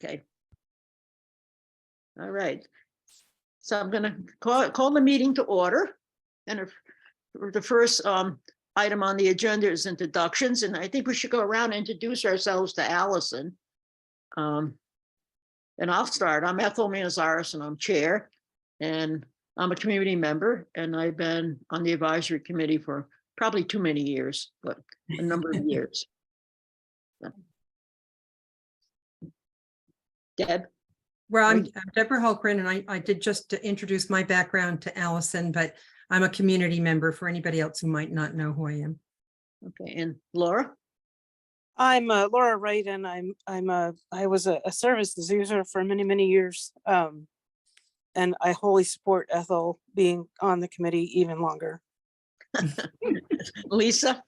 Okay. All right. So I'm going to call the meeting to order. And the first item on the agenda is introductions. And I think we should go around and introduce ourselves to Allison. And I'll start. I'm Ethel Manzares and I'm chair. And I'm a community member. And I've been on the advisory committee for probably too many years, but a number of years. Deb? Well, I'm Deborah Hulkran, and I did just introduce my background to Allison, but I'm a community member for anybody else who might not know who I am. Okay, and Laura? I'm Laura Wright, and I was a services user for many years, and I wholly support Ethel being on the committee even longer. Lisa?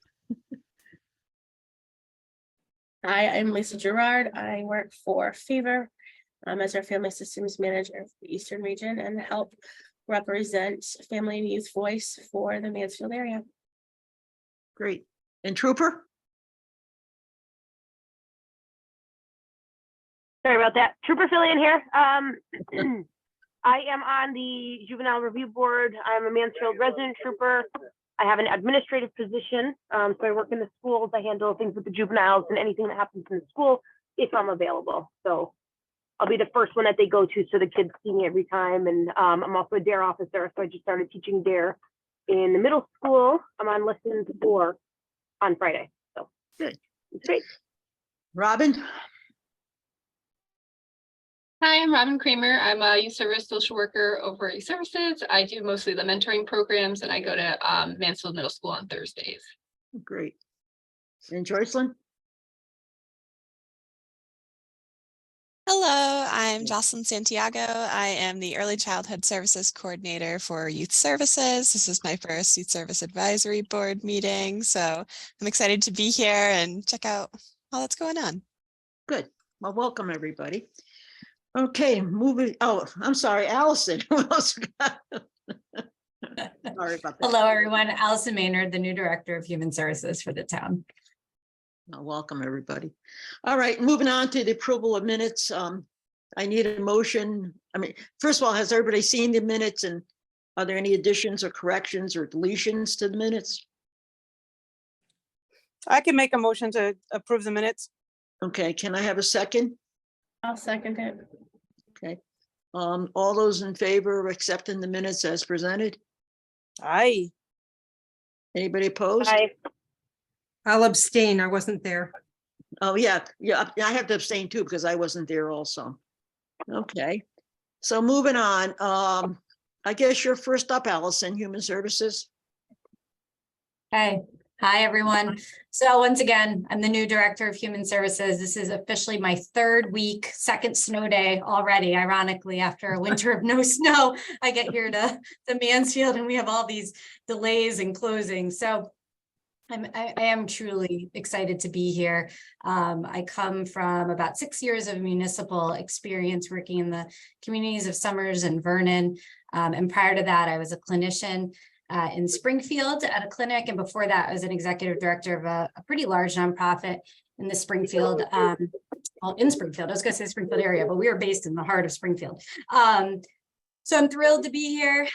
Hi, I'm Lisa Gerard. I work for Fever as our family systems manager for the Eastern region and help represent family and youth voice for the Mansfield area. Great. And Trooper? Sorry about that. Trooper Fillion here. I am on the Juvenile Review Board. I'm a Mansfield resident trooper. I have an administrative position. So I work in the schools. I handle things with the juveniles and anything that happens in the school if I'm available. So I'll be the first one that they go to so the kids see me every time. And I'm also a DARE officer. So I just started teaching DARE in the middle school. I'm on lesson 4 on Friday. So good. It's great. Robin? Hi, I'm Robin Kramer. I'm a youth service social worker over at Youth Services. I do mostly the mentoring programs and I go to Mansfield Middle School on Thursdays. Great. And Joycelyn? Hello, I'm Jocelyn Santiago. I am the Early Childhood Services Coordinator for Youth Services. This is my first Youth Service Advisory Board meeting, so I'm excited to be here and check out all that's going on. Good. Well, welcome everybody. Okay, moving. Oh, I'm sorry, Allison. Who else? Sorry about that. Hello, everyone. Allison Maynard, the new Director of Human Services for the town. Well, welcome, everybody. All right, moving on to the approval of minutes. I need a motion. I mean, first of all, has everybody seen the minutes and are there any additions or corrections or deletions to the minutes? I can make a motion to approve the minutes. Okay, can I have a second? I'll second it. Okay. All those in favor of accepting the minutes as presented? Aye. Anybody opposed? I'll abstain. I wasn't there. Oh, yeah, I have to abstain too because I wasn't there also. Okay, so moving on. I guess you're first up, Allison, Human Services. Hi, everyone. So once again, I'm the new Director of Human Services. This is officially my 3rd week, 2nd snow day already. Ironically, after a winter of no snow, I get here to Mansfield and we have all these delays and closings. So I am truly excited to be here. I come from about 6 years of municipal experience working in the communities of Summers and Vernon. And prior to that, I was a clinician in Springfield at a clinic. And before that, I was an executive director of a pretty large nonprofit in the Springfield, well, in Springfield, I was gonna say Springfield area, but we are based in the heart of Springfield. So I'm thrilled to be here.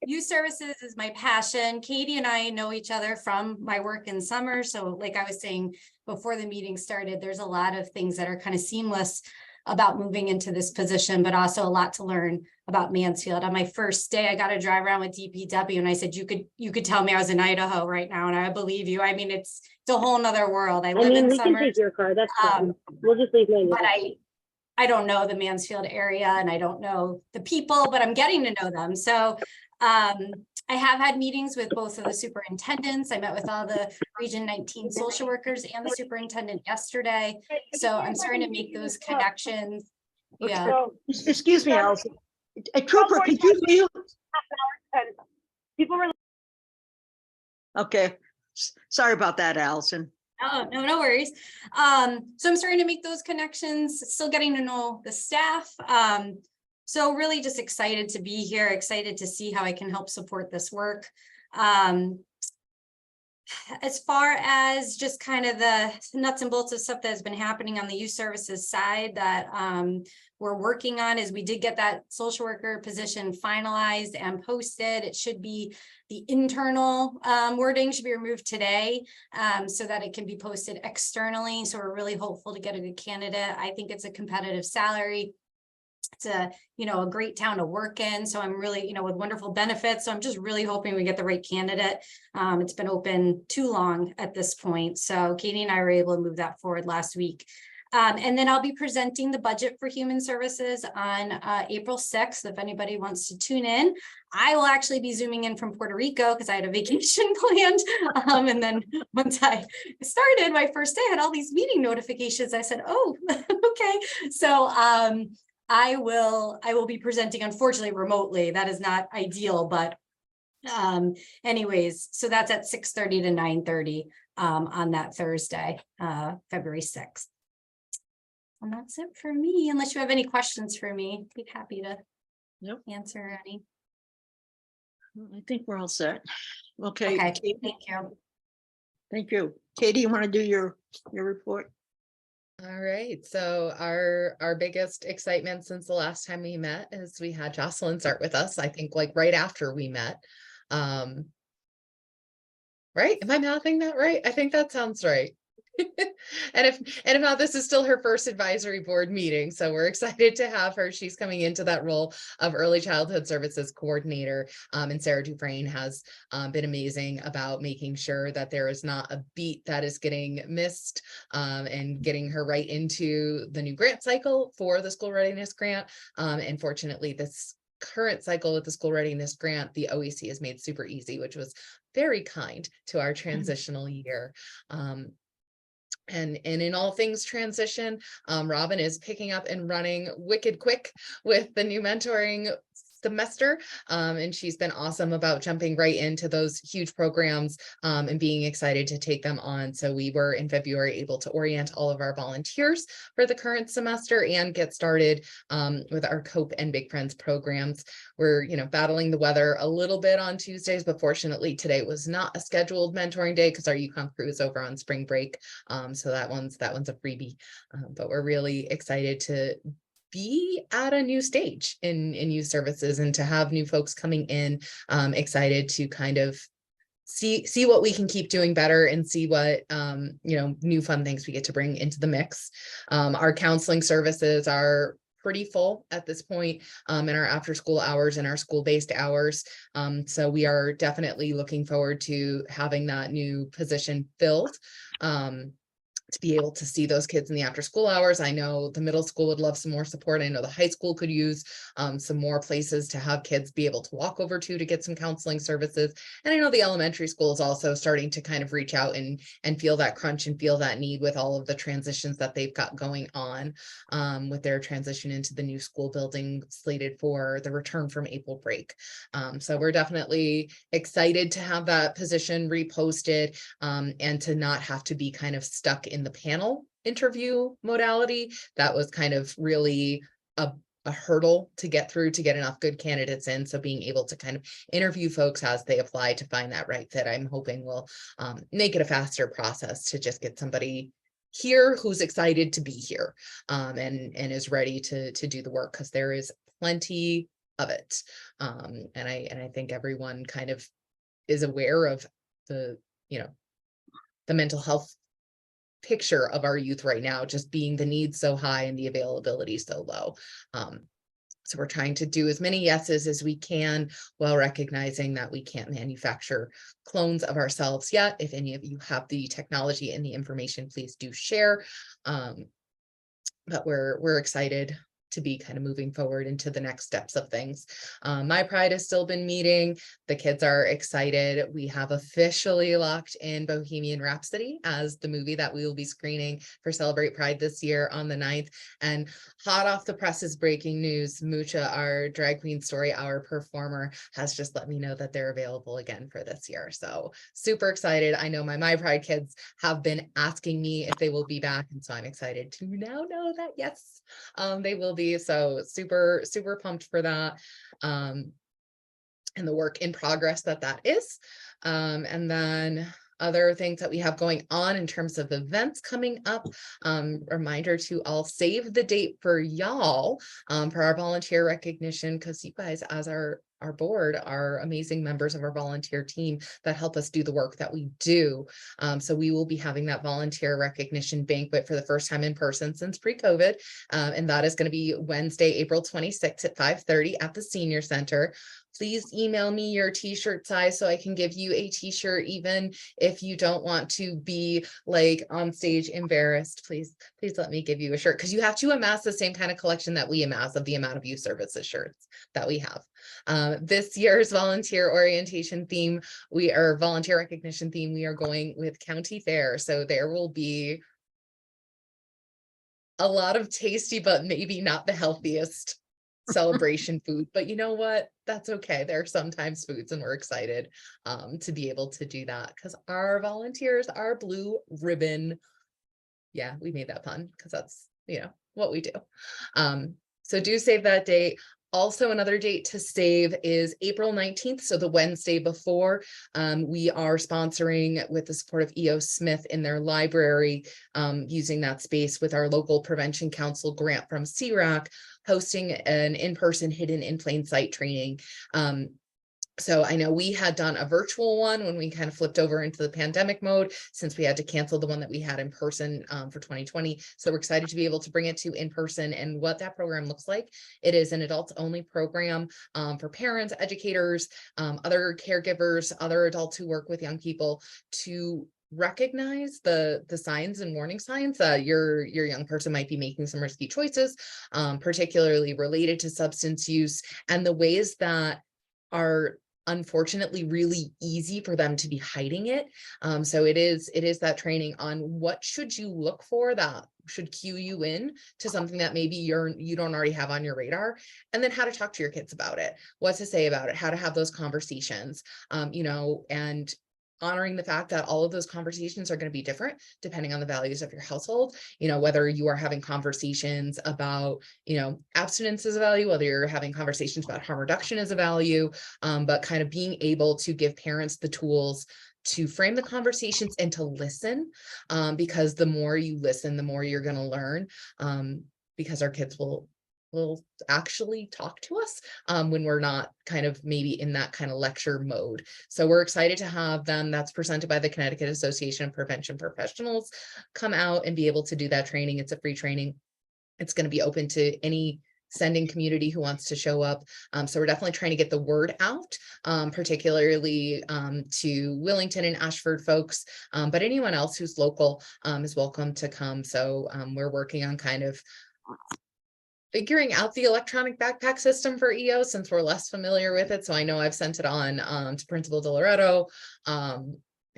Youth Services is my passion. Katie and I know each other from my work in summer. So like I was saying before the meeting started, there's a lot of things that are kind of seamless about moving into this position, but also a lot to learn about Mansfield. On my first day, I got to drive around with DPW and I said, you could tell me I was in Idaho right now. And I believe you. I mean, it's a whole nother world. I live in we can Summers. take your car. That's fine. We'll just leave mine. But I don't know the Mansfield area and I don't know the people, but I'm getting to know them. So I have had meetings with both of the superintendents. I met with all the Region 19 social workers and the superintendent yesterday. So I'm starting to make those connections. Yeah. Excuse me, Allison. Trooper, could you mute? People were. Okay, sorry about that, Allison. Oh, no worries. So I'm starting to make those connections, still getting to know the staff. So really just excited to be here, excited to see how I can help support this work. As far as just kind of the nuts and bolts of stuff that has been happening on the youth services side that we're working on, is we did get that social worker position finalized and posted. It should be the internal wording should be removed today so that it can be posted externally. So we're really hopeful to get a good candidate. I think it's a competitive salary. It's a, a great town to work in. So I'm really, with wonderful benefits. So I'm just really hoping we get the right candidate. It's been open too long at this point. So Katie and I were able to move that forward last week. And then I'll be presenting the budget for human services on April 6th. If anybody wants to tune in, I will actually be zooming in from Puerto Rico because I had a vacation planned. And then once I started my first day, I had all these meeting notifications. I said, oh, okay. So I will be presenting, unfortunately, remotely. That is not ideal, but anyways, so that's at 6:30 to 9:30 on that Thursday, February 6th. And that's it for me, unless you have any questions for me. Be happy to answer any. I think we're all set. Okay. Okay, Katie, thank you. thank you. Katie, you want to do your report? All right, so our biggest excitement since the last time we met is we had Jocelyn start with us, I think like right after we met. Right? Am I mathing that right? I think that sounds right. And if not, this is still her first advisory board meeting. So we're excited to have her. She's coming into that role of early childhood services coordinator. And Sarah Dufresne has been amazing about making sure that there is not a beat that is getting missed and getting her right into the new grant cycle for the school readiness grant. And fortunately, this current cycle with the school readiness grant, the OEC has made super easy, which was very kind to our transitional year. And in all things transition, Robin is picking up and running wicked quick with the new mentoring semester. And she's been awesome about jumping right into those huge programs and being excited to take them on. So we were in February able to orient all of our volunteers for the current semester and get started with our COPE and Big Friends programs. We're, battling the weather a little bit on Tuesdays, but fortunately today was not a scheduled mentoring day because our Yukon crew is over on spring break. So that one's a freebie, but we're really excited to be at a new stage in youth services and to have new folks coming in, excited to kind of see what we can keep doing better and see what new fun things we get to bring into the mix. Our counseling services are pretty full at this point in our after school hours and our school-based hours. So we are definitely looking forward to having that new position filled. To be able to see those kids in the after school hours. I know the middle school would love some more support. I know the high school could use some more places to have kids be able to walk over to get some counseling services. And I know the elementary school is also starting to kind of reach out and feel that crunch and feel that need with all of the transitions that they've got going on with their transition into the new school building slated for the return from April break. So we're definitely excited to have that position reposted and to not have to be kind of stuck in the panel interview modality. That was kind of really a hurdle to get through to get enough good candidates in. So being able to kind of interview folks as they apply to find that right fit, I'm hoping will make it a faster process to just get somebody here who's excited to be here and is ready to do the work, because there is plenty of it. And I think everyone kind of is aware of the mental health picture of our youth right now, just being the needs so high and the availability so low. So we're trying to do as many yeses as we can while recognizing that we can't manufacture clones of ourselves yet. If any of you have the technology and the information, please do share. But we're excited to be kind of moving forward into the next steps of things. My Pride has still been meeting. The kids are excited. We have officially locked in Bohemian Rhapsody as the movie that we will be screening for Celebrate Pride this year on the 9th. And hot off the presses breaking news, Mucha, our drag queen story hour performer, has just let me know that they're available again for this year. So super excited. I know my Pride kids have been asking me if they will be back. And so I'm excited to now know that yes, they will be. So super pumped for that and the work in progress that is. And then other things that we have going on in terms of events coming up. Reminder to all, save the date for y'all for our volunteer recognition, because you guys, as our board, are amazing members of our volunteer team that help us do the work that we do. So we will be having that volunteer recognition banquet for the first time in person since pre-COVID. And that is going to be Wednesday, April 26th at 5:30 at the Senior Center. Please email me your t-shirt size so I can give you a t-shirt, even if you don't want to be like on stage embarrassed. Please let me give you a shirt, because you have to amass the same kind of collection that we amass of the amount of youth services shirts that we have. This year's volunteer orientation theme, volunteer recognition theme, we are going with county fair. So there will be a lot of tasty, but maybe not the healthiest celebration food, but you know what? That's okay. There are sometimes foods, and we're excited to be able to do that, because our volunteers are blue ribbon. Yeah, we made that pun because that's, what we do. So do save that date. Also, another date to save is April 19th. So the Wednesday before, we are sponsoring, with the support of EO Smith in their library, using that space with our local prevention council grant from CRAC, hosting an in-person hidden in plain sight training. So I know we had done a virtual one when we kind of flipped over into the pandemic mode, since we had to cancel the one that we had in person for 2020. So we're excited to be able to bring it to in person, and what that program looks like. It is an adults only program for parents, educators, other caregivers, other adults who work with young people, to recognize the signs and warning signs that your young person might be making some risky choices, particularly related to substance use, and the ways that are unfortunately really easy for them to be hiding it. So it is that training on what should you look for that should cue you in to something that maybe you don't already have on your radar, and then how to talk to your kids about it, what to say about it, how to have those conversations, and honoring the fact that all of those conversations are going to be different depending on the values of your household. Whether you are having conversations about, abstinence as a value, whether you're having conversations about harm reduction as a value, but kind of being able to give parents the tools to frame the conversations and to listen, because the more you listen, the more you're going to learn, because our kids will actually talk to us when we're not kind of maybe in that kind of lecture mode. So we're excited to have them. That's presented by the Connecticut Association of Prevention Professionals, come out and be able to do that training. It's a free training. It's going to be open to any sending community who wants to show up. So we're definitely trying to get the word out, particularly to Willington and Ashford folks, but anyone else who's local is welcome to come. So we're working on kind of figuring out the electronic backpack system for EO, since we're less familiar with it. So I know I've sent it on to Principal DeLoretto,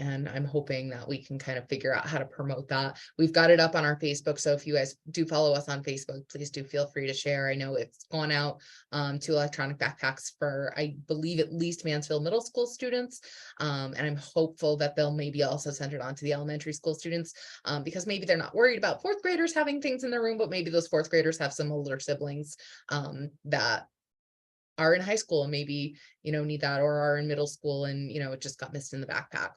and I'm hoping that we can kind of figure out how to promote that. We've got it up on our Facebook. So if you guys do follow us on Facebook, please do feel free to share. I know it's gone out to electronic backpacks for, I believe, at least Mansfield Middle School students. And I'm hopeful that they'll maybe also send it on to the elementary school students, because maybe they're not worried about fourth graders having things in their room, but maybe those fourth graders have some older siblings that are in high school and maybe, need that, or are in middle school and, it just got missed in the backpack.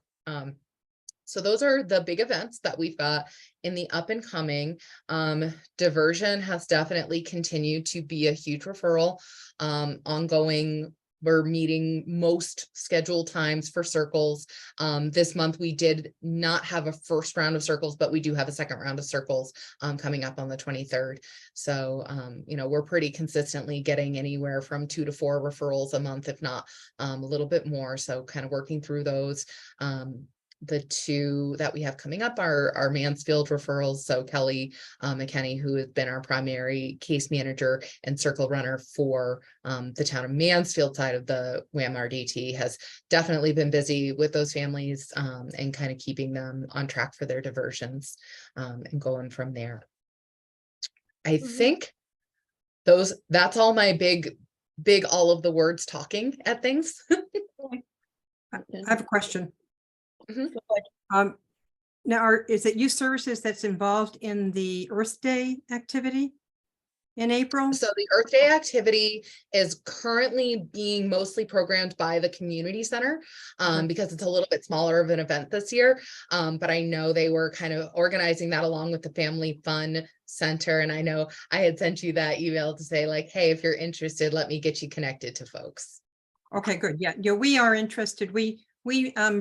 So those are the big events that we've got in the up and coming. Diversion has definitely continued to be a huge referral, ongoing. We're meeting most scheduled times for circles. This month we did not have a first round of circles, but we do have a second round of circles coming up on the 23rd. So, we're pretty consistently getting anywhere from 2 to 4 referrals a month, if not a little bit more. So kind of working through those. The two that we have coming up are Mansfield referrals. So Kelly McKenney, who has been our primary case manager and circle runner for the town of Mansfield side of the WAM-RDT, has definitely been busy with those families and kind of keeping them on track for their diversions and going from there. I think that's all my big, all of the words talking at things. I have a question. Mm-hmm. Now, is it youth services that's involved in the Earth Day activity? in April? So the Earth Day activity is currently being mostly programmed by the community center Okay. because it's a little bit smaller of an event this year. But I know they were kind of organizing that along with the Family Fun Center. And I know I had sent you that email to say like, hey, if you're interested, let me get you connected to folks. Okay, good. Yeah, yeah, we are interested. We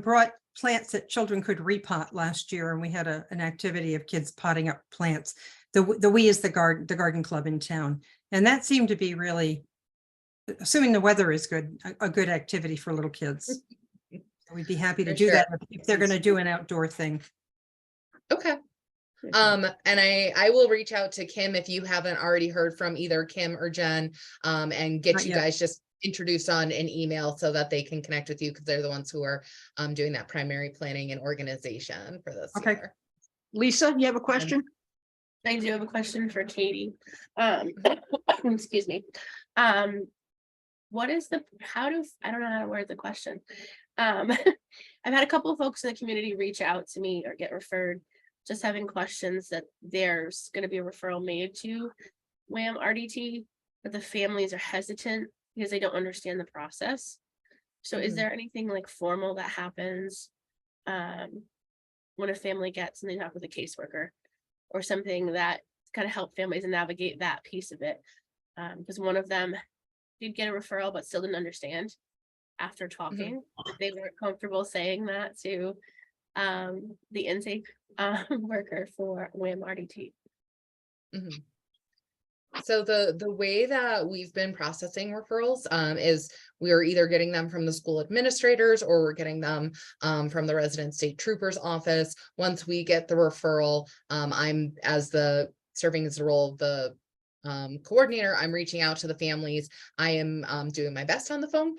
brought plants that children could repot last year, and we had an activity of kids potting up plants. The We is the garden club in town, and that seemed to be really, assuming the weather is good, a good activity for little kids. We'd be happy to For do sure. that if they're going to do an outdoor thing. Okay. And I will reach out to Kim if you haven't already heard from either Kim or Jen, and get Not you yet. guys just introduced on an email so that they can connect with you because they're the ones who are doing that primary planning and organization for this Okay. year. Lisa, you have a question? I do have a question for Katie. Excuse me. What is I don't know how to word the question. I've had a couple of folks in the community reach out to me or get referred, just having questions that there's going to be a referral made to WHAM RDT, but the families are hesitant because they don't understand the process. So is Mhm. there anything like formal that happens when a family gets and they talk with a caseworker, or something that kind of help families navigate that piece of it? Because one of them did get a referral but still didn't understand after talking. They weren't comfortable saying that to the intake worker for WHAM RDT. Mhm. So the way that we've been processing referrals is we are either getting them from the school administrators or we're getting them from the resident state trooper's office. Once we get the referral, I'm serving as the role of the coordinator, I'm reaching out to the families. I am doing my best on the phone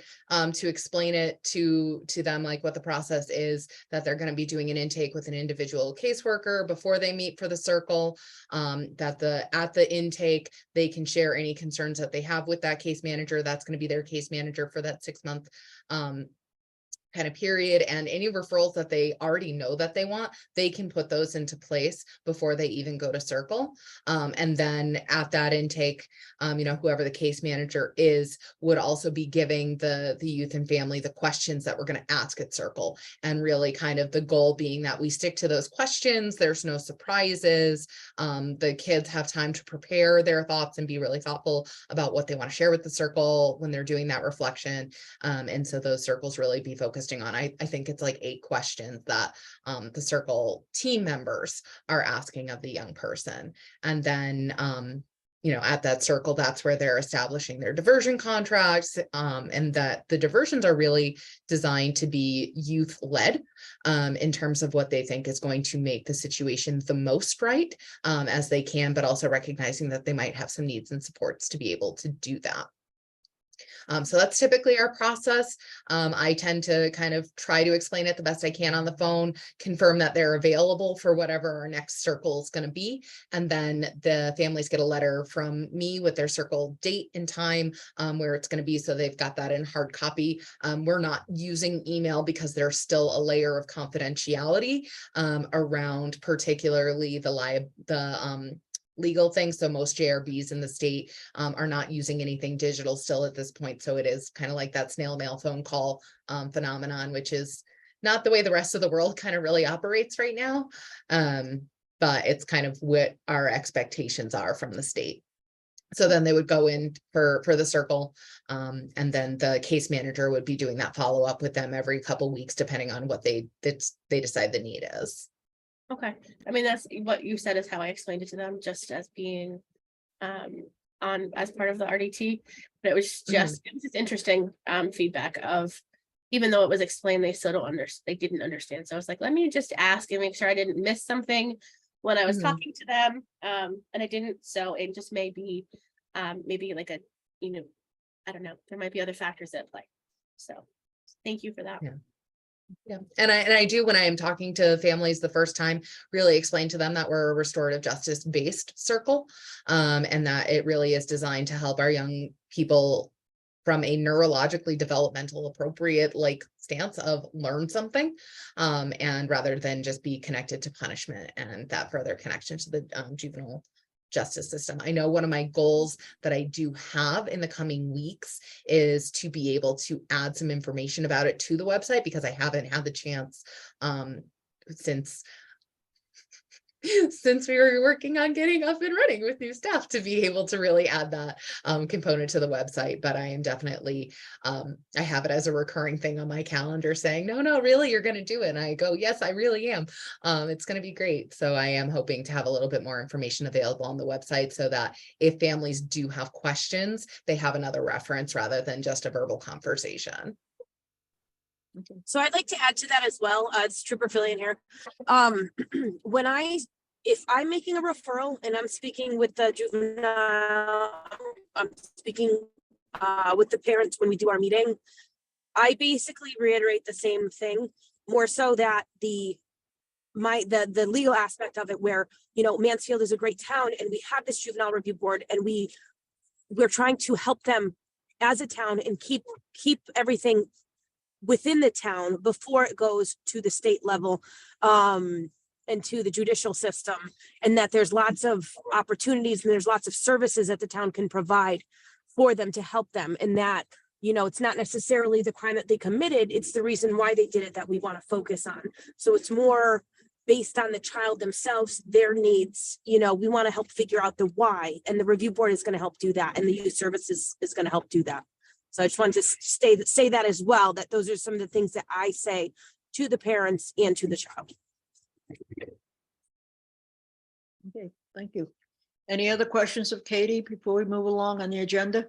to explain it to them, like what the process is, that they're going to be doing an intake with an individual caseworker before they meet for the circle, that at the intake, they can share any concerns that they have with that case manager. That's going to be their case manager for that 6-month kind of period, and any referrals that they already know that they want, they can put those into place before they even go to circle. And then at that intake, whoever the case manager is would also be giving the youth and family the questions that we're going to ask at circle, and really kind of the goal being that we stick to those questions. There's no surprises. The kids have time to prepare their thoughts and be really thoughtful about what they want to share with the circle when they're doing that reflection. And so those circles really be focusing on, I think it's like 8 questions that the circle team members are asking of the young person. And then, at that circle, that's where they're establishing their diversion contracts, and that the diversions are really designed to be youth led in terms of what they think is going to make the situation the most right as they can, but also recognizing that they might have some needs and supports to be able to do that. So that's typically our process. I tend to kind of try to explain it the best I can on the phone, confirm that they're available for whatever our next circle is going to be. And then the families get a letter from me with their circle date and time where it's going to be. So they've got that in hard copy. We're not using email because there's still a layer of confidentiality around particularly the legal things. So most JRBs in the state are not using anything digital still at this point. So it is kind of like that snail mail phone call phenomenon, which is not the way the rest of the world kind of really operates right now. But it's kind of what our expectations are from the state. So then they would go in for the circle, and then the case manager would be doing that follow up with them every couple weeks, depending on what they decide the need is. Okay, I mean, that's what you said is how I explained it to them, just as being on as part of the RDT, but it was just interesting feedback of, even though it was explained, they still they didn't understand. So I was like, let me just ask and make sure I didn't miss something when I was talking to them, and I didn't. So it just may be maybe like I don't know, there might be other factors at play. So thank you for that. Yeah. And I do, when I am talking to families the first time, really explain to them that we're a restorative justice based circle, and that it really is designed to help our young people from a neurologically developmental appropriate stance of learn something, and rather than just be connected to punishment and that further connection to the juvenile justice system. I know one of my goals that I do have in the coming weeks is to be able to add some information about it to the website, because I haven't had the chance since we were working on getting up and running with new staff to be able to really add that component to the website. But I am definitely, I have it as a recurring thing on my calendar saying, no, really, you're going to do it. And I go, yes, I really am. It's going to be great. So I am hoping to have a little bit more information available on the website so that if families do have questions, they have another reference rather than just a verbal conversation. So I'd like to add to that as well. It's Trooper Fillion here. If I'm making a referral and I'm speaking with the juvenile, I'm speaking with the parents when we do our meeting, I basically reiterate the same thing, more so that the legal aspect of it, where, you know, Mansfield is a great town and we have this juvenile review board, and we're trying to help them as a town and keep everything within the town before it goes to the state level and to the judicial system, and that there's lots of opportunities and there's lots of services that the town can provide for them to help them, and that, you know, it's not necessarily the crime that they committed, it's the reason why they did it that we want to focus on. So it's more based on the child themselves, their needs. You know, we want to help figure out the why, and the review board is going to help do that, and the youth services is going to help do that. So I just wanted to say that as well, that those are some of the things that I say to the parents and to the child. Okay, thank you. Any other questions of Katie before we move along on the agenda?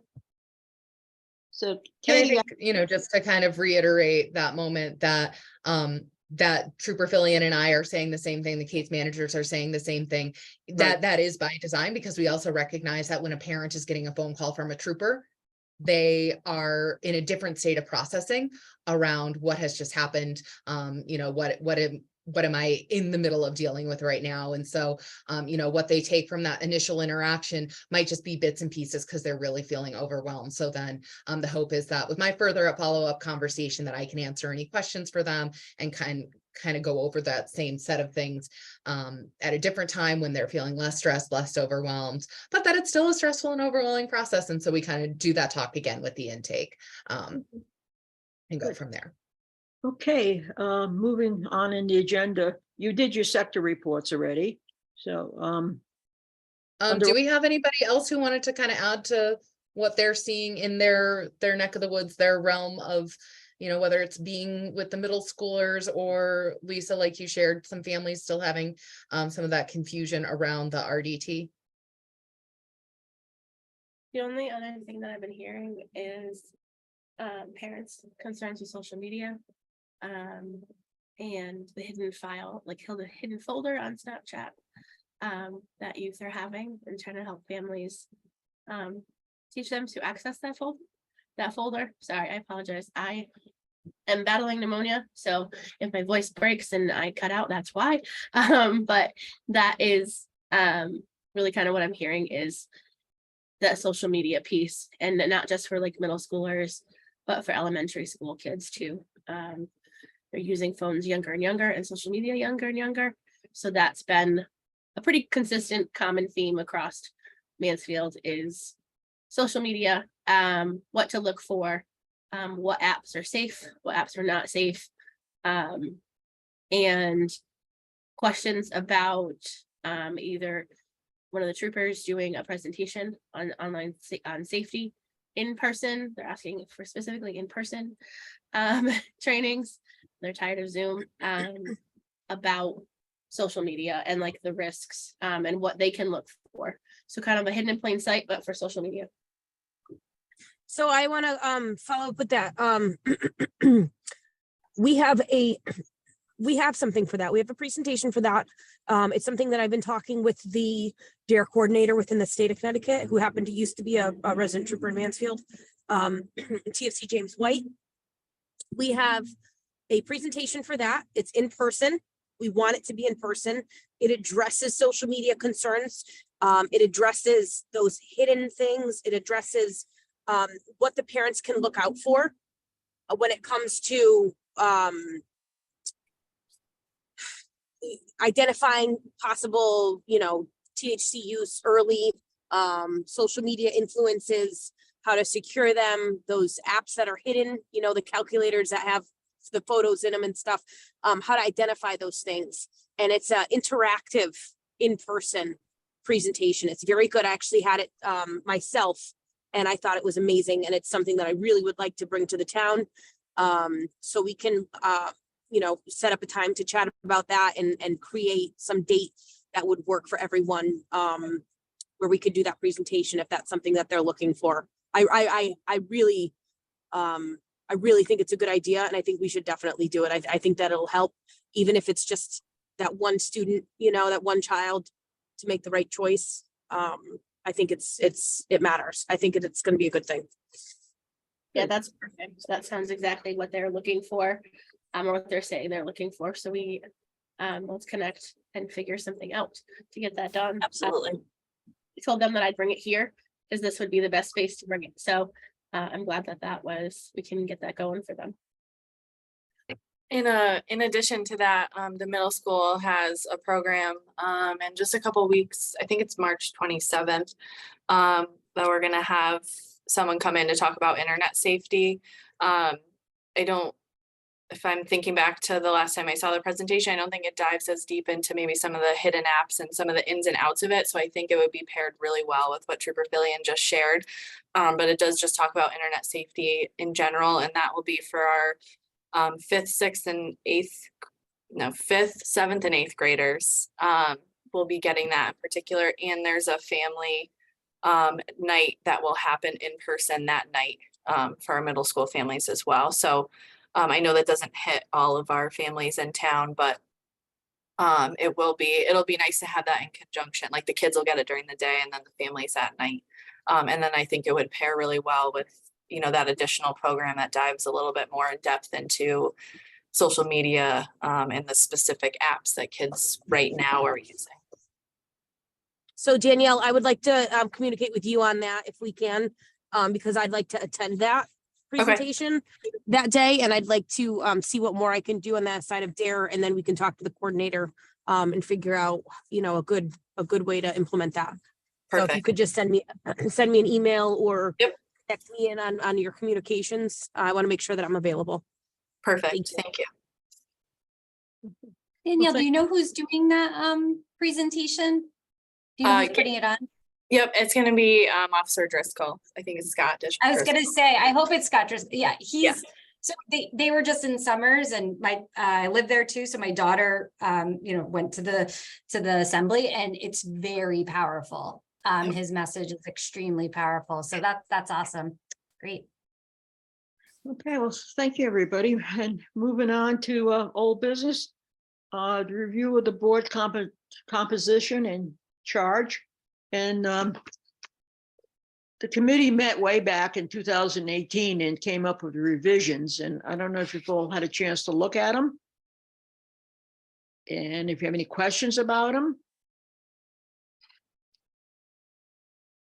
So And I Katie, think, you know, just to kind of reiterate that moment that that Trooper Fillion and I are saying the same thing, the case managers are saying the same thing, that is by design, because we also recognize that when a parent is getting a phone call from a trooper, they are in a different state of processing around what has just happened. You know, what am I in the middle of dealing with right now? And so, you know, what they take from that initial interaction might just be bits and pieces because they're really feeling overwhelmed. So then the hope is that with my further follow-up conversation that I can answer any questions for them and kind of go over that same set of things at a different time when they're feeling less stressed, less overwhelmed, but that it's still a stressful and overwhelming process. And so we kind of do that talk again with the intake and go from there. okay, moving on in the agenda, you did your sector reports already. So, Do we have anybody else who wanted to kind of add to what they're seeing in their neck of the woods, their realm of, you know, whether it's being with the middle schoolers, or Lisa, like you shared, some families still having some of that confusion around the RDT? The only other thing that I've been hearing is parents' concerns with social media and the hidden file, like the hidden folder on Snapchat that youth are having, and trying to help families teach them to access that folder. Sorry, I apologize. I am battling pneumonia, so if my voice breaks and I cut out, that's why. But that is really kind of what I'm hearing, is that social media piece, and not just for like middle schoolers, but for elementary school kids too. They're using phones younger and younger, and social media younger and younger. So that's been a pretty consistent common theme across Mansfield, is social media, what to look for, what apps are safe, what apps are not safe, and questions about either one of the troopers doing a presentation on online on safety in person. They're asking for specifically in person trainings. They're tired of Zoom, about social media and like the risks and what they can look for. So kind of a hidden in plain sight, but for social media. So I want to follow up with that. We have something for that. We have a presentation for that. It's something that I've been talking with the DARE coordinator within the state of Connecticut, who happened to used to be a resident trooper in Mansfield, TFC James White. We have a presentation for that. It's in person. We want it to be in person. It addresses social media concerns. It addresses those hidden things. It addresses what the parents can look out for when it comes to identifying possible, you know, THC use early, social media influences, how to secure them, those apps that are hidden, you know, the calculators that have the photos in them and stuff, how to identify those things. And it's an interactive in-person presentation. It's very good. I actually had it myself, and I thought it was amazing. And it's something that I really would like to bring to the town. So we can, you know, set up a time to chat about that and create some date that would work for everyone, where we could do that presentation if that's something that they're looking for. I really think it's a good idea, and I think we should definitely do it. I think that it'll help, even if it's just that one student, you know, that one child, to make the right choice. I think it matters. I think it's going to be a good thing. Yeah, that's perfect. That sounds exactly what they're looking for, or what they're saying they're looking for. So we, let's connect and figure something out to get that done. Absolutely. I told them that I'd bring it here because this would be the best space to bring it. So I'm glad that we can get that going for them. In addition to that, the middle school has a program in just a couple weeks. I think it's March 27th, that we're gonna have someone come in to talk about internet safety. If I'm thinking back to the last time I saw the presentation, I don't think it dives as deep into maybe some of the hidden apps and some of the ins and outs of it. So I think it would be paired really well with what Trooper Fillion just shared. But it does just talk about internet safety in general, and that will be for our 5th, 6th, and 5th, 7th, and 8th graders. We'll be getting that in particular. And there's a family night that will happen in person that night for our middle school families as well. So I know that doesn't hit all of our families in town, but it'll be nice to have that in conjunction. Like the kids will get it during the day and then the families at night. And then I think it would pair really well with, you know, that additional program that dives a little bit more in depth into social media and the specific apps that kids right now are using. So Danielle, I would like to communicate with you on that if we can, because I'd like to attend that presentation that day, and I'd like to see what more I can do on that side of DARE, and then we can talk to the coordinator and figure out, you know, a good way to implement that. So if you could just send me an email or text me in on your communications, I want to make sure that I'm available. Perfect. Thank you. Danielle, do you know who's doing that presentation? Do you know who's putting it on? Yep, it's gonna be Officer Driscoll. I think it's Scott Driscoll. I was gonna say, I hope it's Scott Driscoll. Yeah, so they were just in Summers, and I live there too. So my daughter, you know, went to the assembly, and it's very powerful. His message is extremely powerful. So that's awesome. Great. Okay, well, thank you, everybody. And moving on to old business, the review of the board composition and charge. And the committee met way back in 2018 and came up with revisions. And I don't know if you've all had a chance to look at them. And if you have any questions about them.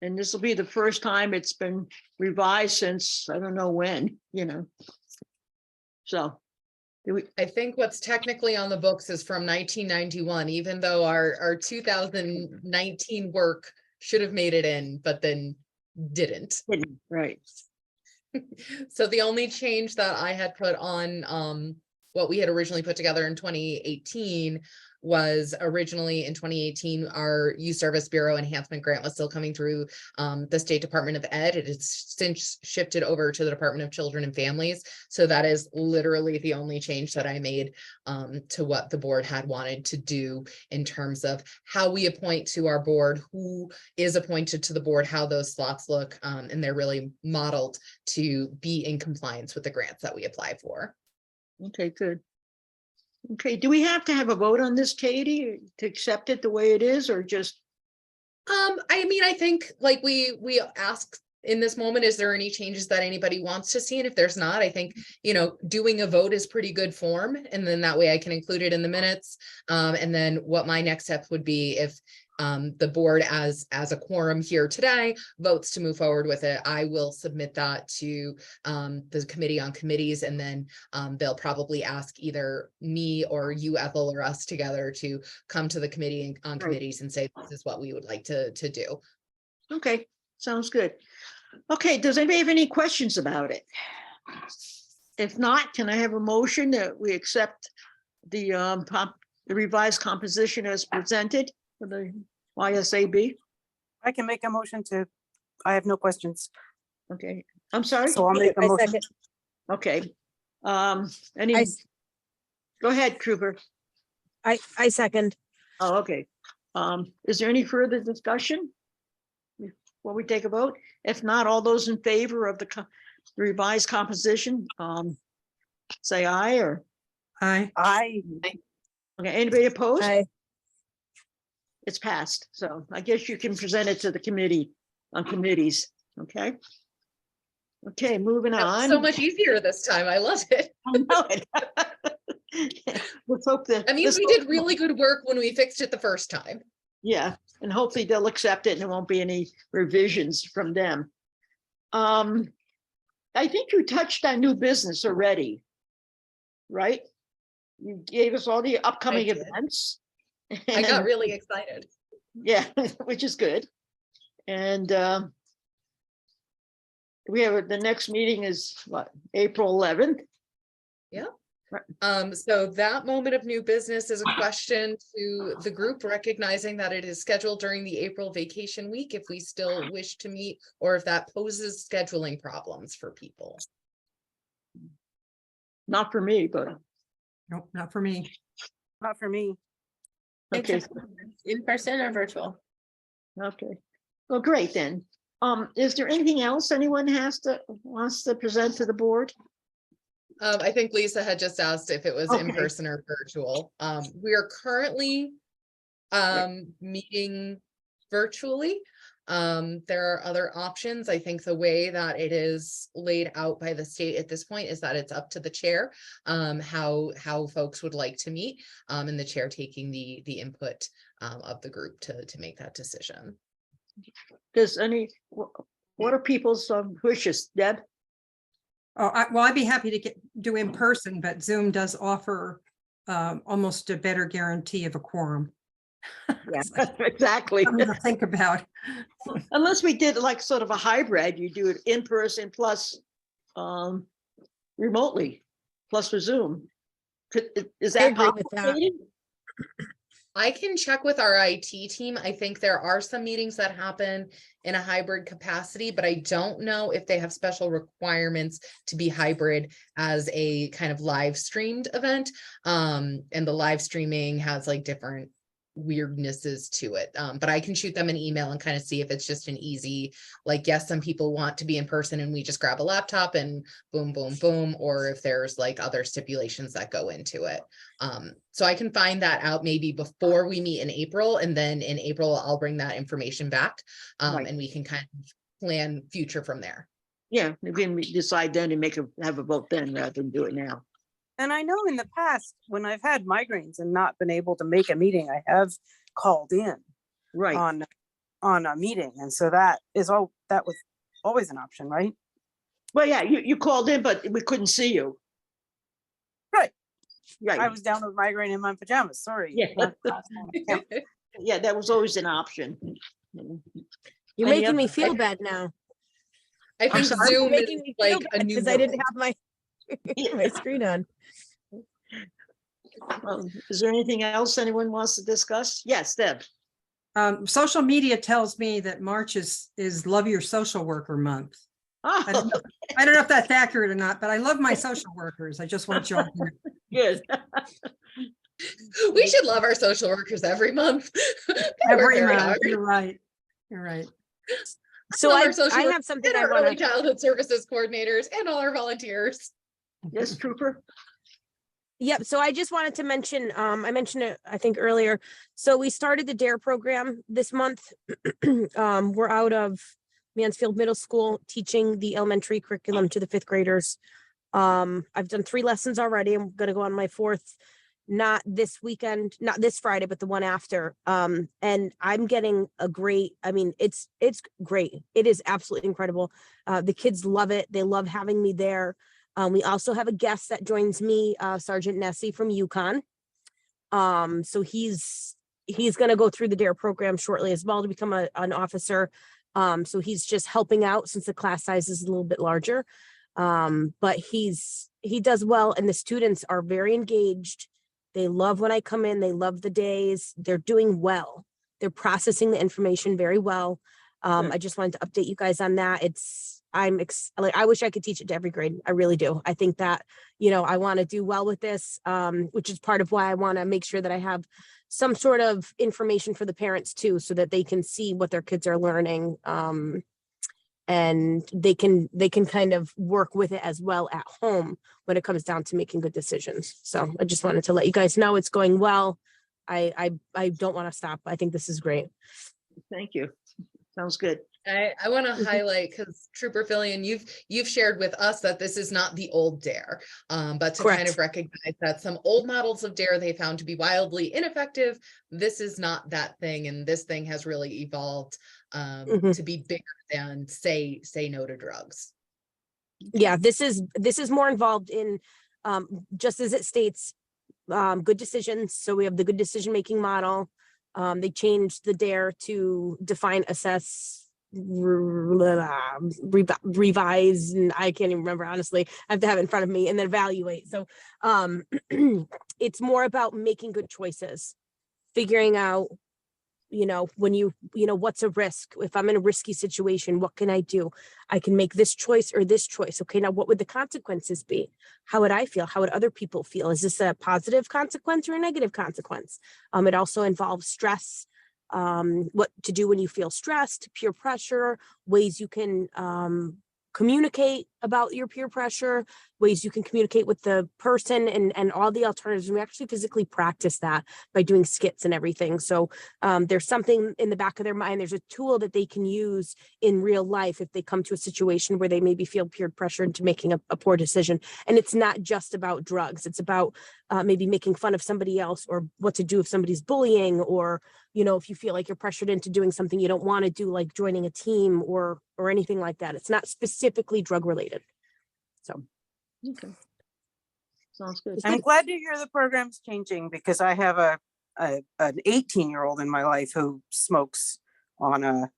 And this will be the first time it's been revised since, I don't know when, you know. So. I think what's technically on the books is from 1991, even though our 2019 work should have made it in, but then didn't. Right. So the only change that I had put on what we had originally put together in 2018 was originally in 2018, our Youth Service Bureau enhancement grant was still coming through the State Department of Ed. It has since shifted over to the Department of Children and Families. So that is literally the only change that I made to what the board had wanted to do in terms of how we appoint to our board, who is appointed to the board, how those slots look, and they're really modeled to be in compliance with the grants that we apply for. Okay, good. Okay, do we have to have a vote on this, Katie, to accept it the way it is, or just? I mean, I think like we ask in this moment, is there any changes that anybody wants to see? And if there's not, I think, you know, doing a vote is pretty good form. And then that way I can include it in the minutes. And then what my next step would be, if the board as a quorum here today votes to move forward with it, I will submit that to the committee on committees, and then they'll probably ask either me or you, Ethel, or us together to come to the committee on Right. committees and say, this is what we would like to do. Okay, sounds good. Okay, does anybody have any questions about it? If not, can I have a motion that we accept the the revised composition as presented for the YSAB? I can make a motion to, I have no questions. Okay, I'm sorry. So I'll make a I motion. second. Okay. Any, I s- go ahead, Kruger. I second. Oh, okay. Is there any further discussion? Before we take a vote? If not, all those in favor of the revised composition, say aye, or, Aye. okay, anybody opposed? I It's passed, so I guess you can present it to the committee on committees, okay? Okay, moving That was on. so much easier this time. I love it. I know it. Let's hope that. That means we did really good work when we fixed it the first time. Yeah, and hopefully they'll accept it and there won't be any revisions from them. I think you touched on new business already, right? You gave us all the upcoming did. events. I got and- really excited. Yeah, which is good. And we have, the next meeting is what, April 11th? So that moment of new business is a question to the group, recognizing that it is scheduled during the April vacation week, if we still wish to meet, or if that poses scheduling problems for people. Not for me, but, Nope, not for me. Not for me. okay, In person or virtual? okay. Well, great then. Is there anything else anyone wants to present to the board? I think Lisa had just asked if it was in Okay. person or virtual. We are currently meeting virtually. There are other options. I think the way that it is laid out by the state at this point is that it's up to the chair, how folks would like to meet, and the chair taking the input of the group to make that decision. Does what are people's wishes, Deb? Oh, well, I'd be happy to do in person, but Zoom does offer almost a better guarantee of a quorum. Yeah, exactly. Something to think about. Unless we did like sort of a hybrid, you do it in person plus remotely, plus for Zoom. Is I that agree with that. complicated? I can check with our IT team. I think there are some meetings that happen in a hybrid capacity, but I don't know if they have special requirements to be hybrid as a kind of live streamed event. And the live streaming has like different weirdnesses to it. But I can shoot them an email and kind of see if it's just an easy, like, yes, some people want to be in person and we just grab a laptop and boom, boom, boom, or if there's like other stipulations that go into it. So I can find that out maybe before we meet in April, and then in April, I'll bring that information back, Right. and we can kind of plan future from there. Yeah, we can decide then and have a vote then rather than do it now. And I know in the past, when I've had migraines and not been able to make a meeting, I have called in Right, on a meeting. And so that was always an option, right? well, yeah, you called in, but we couldn't see you. Right. Right. I was down with migraine in my pajamas, sorry. Yeah. Yeah, that was always an option. You're Any making me other- feel bad now. I think sorry? Zoom is Making me feel like bad a new because I didn't world. have my screen on. Is there anything else anyone wants to discuss? Yes, Deb. Social media tells me that March is Love Your Social Worker Month. I don't Oh, know- I don't know if that's accurate or not, but I love my social workers. I just want you all to know. good. We should love our social workers every month. They work Every very month. hard. You're right. You're right. So Love I our social I workers have something and I our want early to, childhood services coordinators and all our volunteers. Yes, Trooper. yep, so I just wanted to mention, I mentioned it, I think earlier. So we started the DARE program this month. We're out of Mansfield Middle School teaching the elementary curriculum to the 5th graders. I've done 3 lessons already. I'm gonna go on my 4th not this weekend, not this Friday, but the one after. And I'm getting a great, I mean, it's great. It is absolutely incredible. The kids love it. They love having me there. We also have a guest that joins me, Sergeant Nessie from Yukon. So he's going to go through the DARE program shortly as well to become an officer. So he's just helping out since the class size is a little bit larger. But he does well, and the students are very engaged. They love when I come in. They love the days. They're doing well. They're processing the information very well. I just wanted to update you guys on that. I wish I could teach it to every grade. I really do. I think that, I want to do well with this, which is part of why I want to make sure that I have some sort of information for the parents too, so that they can see what their kids are learning. And they can kind of work with it as well at home when it comes down to making good decisions. So I just wanted to let you guys know it's going well. I don't want to stop. I think this is great. Thank you. Sounds good. I want to highlight, because Trooper Fillion, you've shared with us that this is not the old DARE, but to kind of recognize that some old models of DARE they found to be wildly ineffective. This is not that thing, and this thing has really evolved to be bigger than say no to drugs. Yeah, this is more involved in, just as it states, good decisions. So we have the good decision making model. They changed the DARE to define, assess, revise, and I can't even remember, honestly. I have to have it in front of me, and then evaluate. So it's more about making good choices, figuring out, when what's a risk? If I'm in a risky situation, what can I do? I can make this choice or this choice. Okay, now what would the consequences be? How would I feel? How would other people feel? Is this a positive consequence or a negative consequence? It also involves stress, what to do when you feel stressed, peer pressure, ways you can communicate about your peer pressure, ways you can communicate with the person, and all the alternatives. We actually physically practice that by doing skits and everything. So there's something in the back of their mind. There's a tool that they can use in real life if they come to a situation where they maybe feel peer pressure into making a poor decision. And it's not just about drugs. It's about maybe making fun of somebody else, or what to do if somebody's bullying, or if you feel like you're pressured into doing something you don't want to do, like joining a team or anything like that. It's not specifically drug related. So, okay. Sounds good. I'm glad to hear the program's changing, because I have an 18-year-old in my life who smokes on a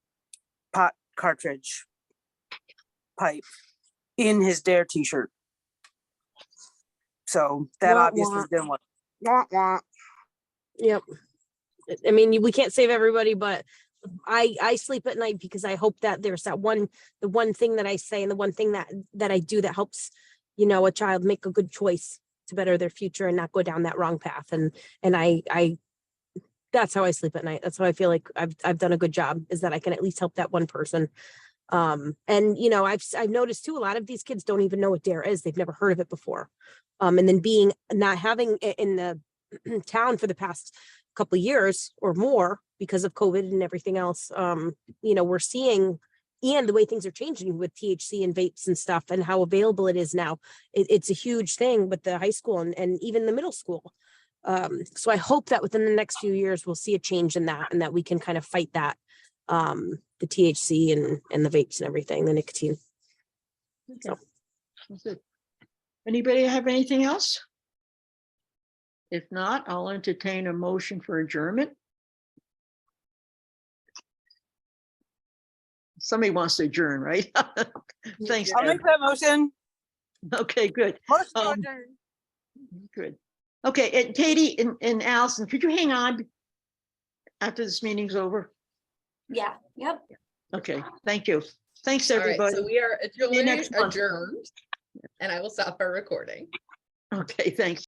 pot cartridge pipe in his DARE t-shirt. So that obviously didn't work. Wah, wah. Yep. I mean, we can't save everybody, but I sleep at night because I hope that there's the one thing that I say, and the one thing that I do that helps, a child make a good choice to better their future and not go down that wrong path. And I that's how I sleep at night. That's how I feel like I've done a good job, is that I can at least help that one person. And I've noticed too, a lot of these kids don't even know what DARE is. They've never heard of it before. And then not having it in the town for the past couple of years or more because of COVID and everything else, we're seeing, and the way things are changing with THC and vapes and stuff, and how available it is now. It's a huge thing with the high school and even the middle school. So I hope that within the next few years, we'll see a change in that, and that we can kind of fight that, the THC and the vapes and everything, the nicotine. Okay. So. That's good. Anybody have anything else? If not, I'll entertain a motion for adjournment. Somebody wants to adjourn, right? Thanks. I'll make that motion. Okay, good. Motion to adjourn. Good. Okay, and Katie and Allison, could you hang on after this meeting's over? Yeah, yep. Okay, thank you. Thanks, All right, everybody. so we are you next month. adjourned, and I will stop our recording. Okay, thanks.